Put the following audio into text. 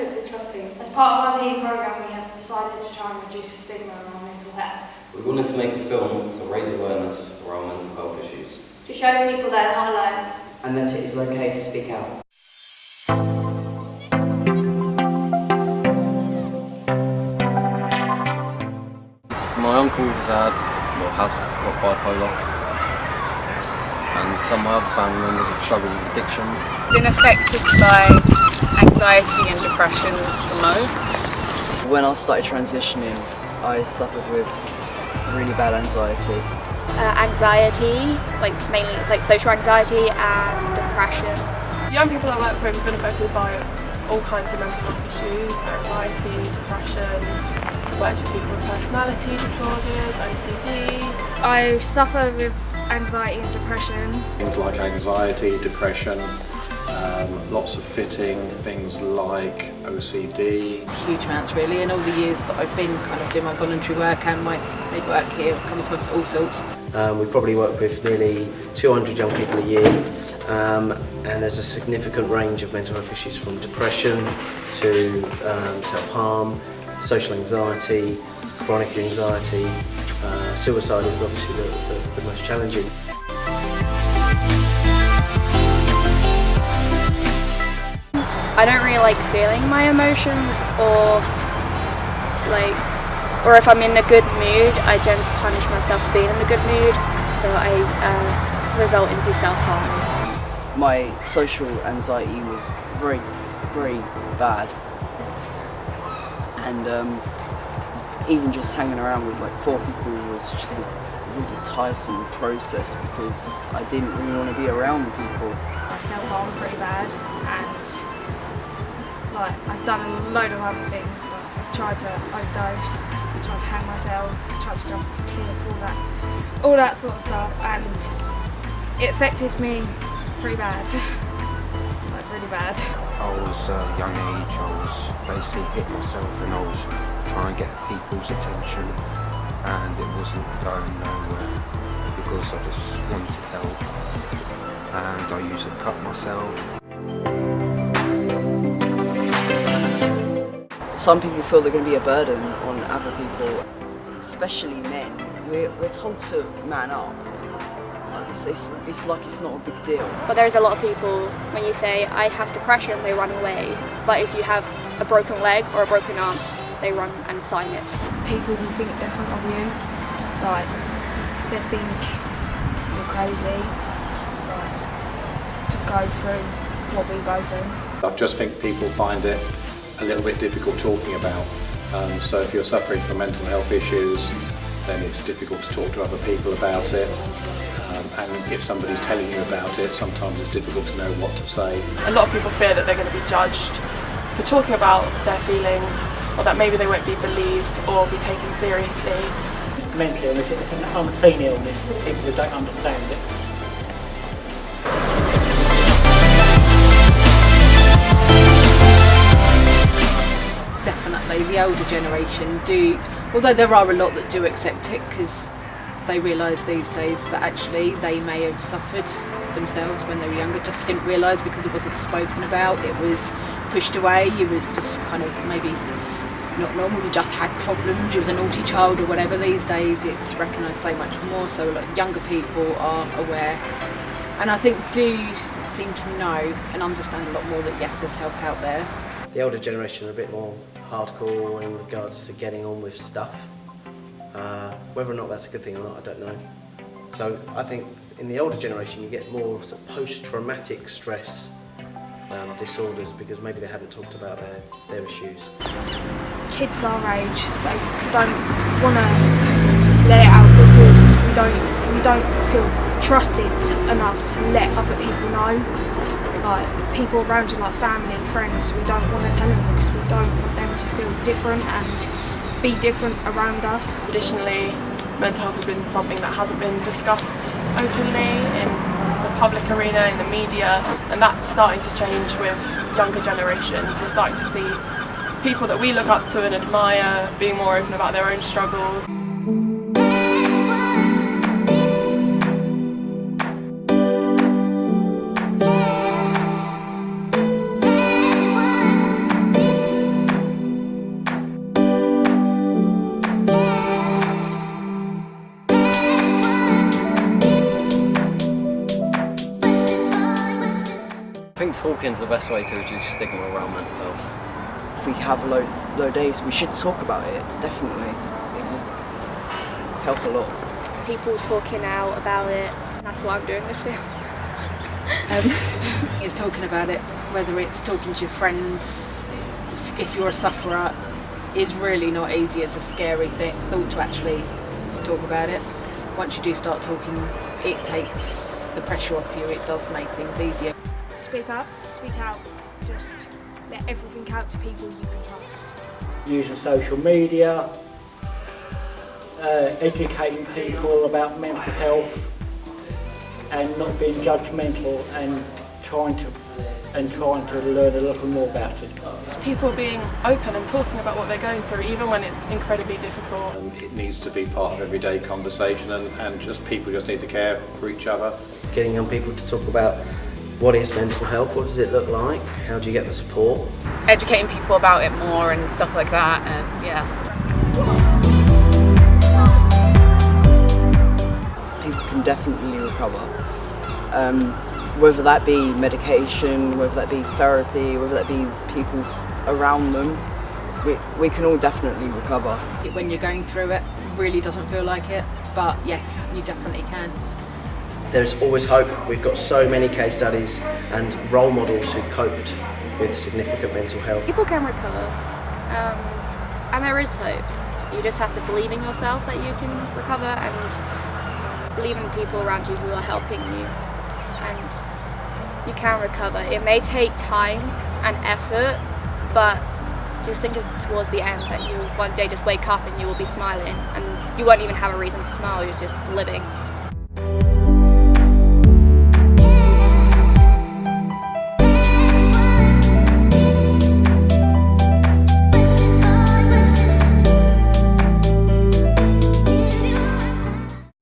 benefits is trusting. As part of our team programme, we have decided to try and reduce the stigma around mental health. We wanted to make a film to raise awareness around mental health issues. To show people that they're not alone. And that it is okay to speak out. My uncle has got bipolar, and some of my other family members have struggled with addiction. Been affected by anxiety and depression the most. When I started transitioning, I suffered with really bad anxiety. Anxiety, mainly social anxiety and depression. Young people I work with have been affected by all kinds of mental health issues, anxiety, depression. I've worked with people with personality disorders, OCD. I suffer with anxiety and depression. Things like anxiety, depression, lots of fitting, things like OCD. Huge amounts really, and all the years that I've been kind of doing my voluntary work and my work here, I've come across all sorts. We probably work with nearly 200 young people a year, and there's a significant range of mental health issues from depression to self-harm, social anxiety, chronic anxiety. Suicide is obviously the most challenging. I don't really like feeling my emotions, or if I'm in a good mood, I tend to punish myself for being in a good mood, so I result into self-harm. My social anxiety was very, very bad, and even just hanging around with 4 people was just a really tiresome process because I didn't really want to be around people. I self-harm pretty bad, and I've done a load of other things. I've tried to overdose, I've tried to hang myself, tried to jump off a cliff, all that sort of stuff, and it affected me pretty bad, really bad. I was a young age, I was basically hit myself and I was trying to get people's attention, and it wasn't going nowhere because I just wanted help, and I used to cut myself. Some people feel they're going to be a burden on other people, especially men. We're told to man up. It's like it's not a big deal. But there's a lot of people, when you say, I have depression, they run away. But if you have a broken leg or a broken arm, they run and sign it. People will think different of you. They think you're crazy, to go through what we go through. I just think people find it a little bit difficult talking about. So if you're suffering from mental health issues, then it's difficult to talk to other people about it. And if somebody's telling you about it, sometimes it's difficult to know what to say. A lot of people fear that they're going to be judged for talking about their feelings, or that maybe they won't be believed or be taken seriously. Mental illness, it's an unseen illness for people who don't understand it. Definitely, the older generation do, although there are a lot that do accept it because they realise these days that actually they may have suffered themselves when they were younger, just didn't realise because it wasn't spoken about, it was pushed away, you was just kind of maybe not normal, you just had problems, you was a naughty child or whatever. These days it's recognised so much more, so younger people are aware, and I think do seem to know and understand a lot more that yes, there's help out there. The older generation are a bit more hardcore in regards to getting on with stuff. Whether or not that's a good thing or not, I don't know. So I think in the older generation you get more sort of post-traumatic stress disorders because maybe they haven't talked about their issues. Kids our age, they don't want to let it out because we don't feel trusted enough to let other people know. People around you, like family, friends, we don't want to tell them because we don't want them to feel different and be different around us. Traditionally, mental health has been something that hasn't been discussed openly in the public arena, in the media, and that's starting to change with younger generations. We're starting to see people that we look up to and admire being more open about their own struggles. Talking's the best way to reduce stigma around mental health. If we have low days, we should talk about it, definitely. It will help a lot. People talking out about it, that's why I'm doing this film. It's talking about it, whether it's talking to your friends, if you're a sufferer, is really not easy. It's a scary thought to actually talk about it. Once you do start talking, it takes the pressure off you, it does make things easier. Speak up, speak out, just let everything out to people you can trust. Using social media, educating people about mental health and not being judgmental and trying to learn a little more about it. It's people being open and talking about what they're going through, even when it's incredibly difficult. It needs to be part of everyday conversation, and just people just need to care for each other. Getting young people to talk about what is mental health, what does it look like, how do you get the support? Educating people about it more and stuff like that, and yeah. People can definitely recover. Whether that be medication, whether that be therapy, whether that be people around them, we can all definitely recover. When you're going through it, really doesn't feel like it, but yes, you definitely can. There's always hope. We've got so many case studies and role models who've coped with significant mental health. People can recover, and there is hope. You just have to believe in yourself that you can recover and believe in the people around you who are helping you, and you can recover. It may take time and effort, but just think of towards the end that you one day just wake up and you will be smiling, and you won't even have a reason to smile, you're just living.